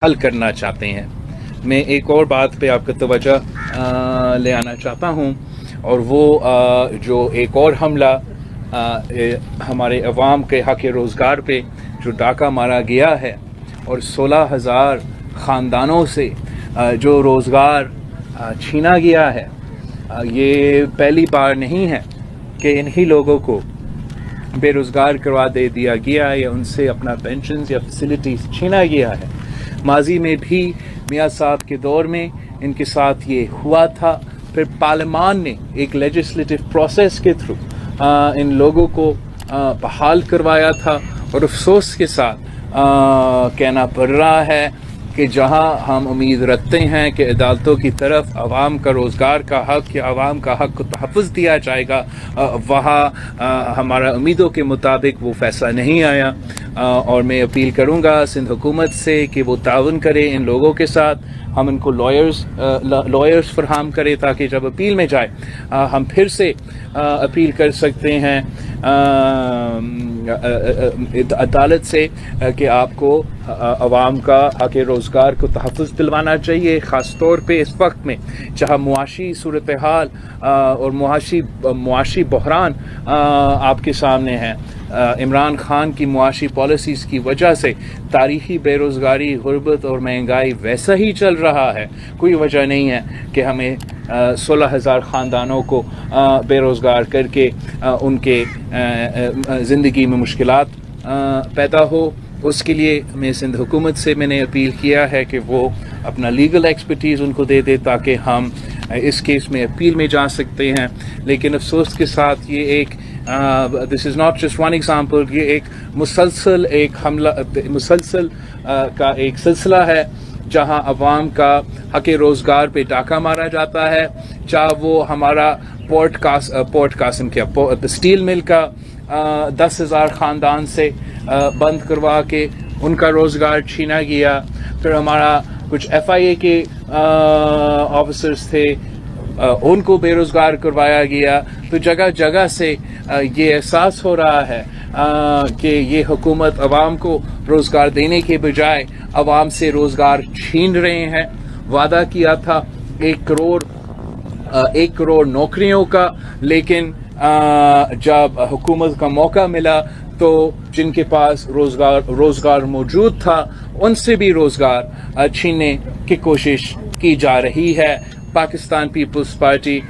हल करना चाहते हैं। मैं एक और बात पे आपका तवज्जो ले आना चाहता हूँ, और वो जो एक और हमला हमारे अवाम के हक़ रोज़गार पे जो डाका मारा गया है और 16,000 ख़ानदानों से जो रोज़गार छीना गया है, ये पहली बार नहीं है कि इन्हीं लोगों को बेरोज़गार करवा दिया गया है या उनसे अपना पेंशन या फैसिलिटीज़ छीना गया है। माजी में भी मियाँ साहब के दौर में इनके साथ ये हुआ था। फिर पार्लियामान ने एक लेजिस्लेटिव प्रोसेस के थ्रू इन लोगों को बहाल करवाया था, और अफसोस के साथ कहना पड़ रहा है कि जहां हम उम्मीद रखते हैं कि अदालतों की तरफ अवाम का रोज़गार का हक़ या अवाम का हक़ को तहफ़्फ़ुज़ दिया जाएगा, वहाँ हमारा उम्मीदों के मुताबिक वो फ़ैसला नहीं आया। और मैं अपील करूँगा सिंध हुकूमत से कि वो ताउन करे इन लोगों के साथ, हम इनको लॉयर्स फराहम करें ताकि जब अपील में जाए हम फिर से अपील कर सकते हैं अदालत से कि आपको अवाम का हक़ रोज़गार को तहफ़्फ़ुज़ दिलवाना चाहिए, ख़ास तौर पे इस वक्त में जहाँ मुआशी सूरत हाल और मुआशी बहरान आपके सामने है। इमरान खान की मुआशी पॉलिसीज़ की वजह से तारीख़ी बेरोज़गारी, गुर्बत और महंगाई वैसा ही चल रहा है। कोई वजह नहीं है कि हमें 16,000 ख़ानदानों को बेरोज़गार करके उनके ज़िंदगी में मुश्किलात पैदा हो। उसके लिए मैं सिंध हुकूमत से मैंने अपील किया है कि वो अपना लीगल एक्सपर्टीज़ उनको दे दे ताकि हम इस केस में अपील में जा सकते हैं। लेकिन अफसोस के साथ ये एक this is not just one example, ये एक मुसलसल एक हमला मुसलसल का एक सिलसिला है जहां अवाम का हक़ रोज़गार पे डाका मारा जाता है। चाहे वो हमारा पोर्ट कासिम क्या स्टील मिल का 10,000 ख़ानदान से बंद करवा के उनका रोज़गार छीना गया, फिर हमारा कुछ FIA के ऑफिसर्स थे उनको बेरोज़गार करवाया गया। तो जगह जगह से ये एहसास हो रहा है कि ये हुकूमत अवाम को रोज़गार देने के बजाय अवाम से रोज़गार छीन रहे हैं। वादा किया था 1 करोड़ नौकरियों का, लेकिन जब हुकूमत का मौका मिला तो जिनके पास रोज़गार मौजूद था उनसे भी रोज़गार छीनने की कोशिश की जा रही है। Pakistan peoples party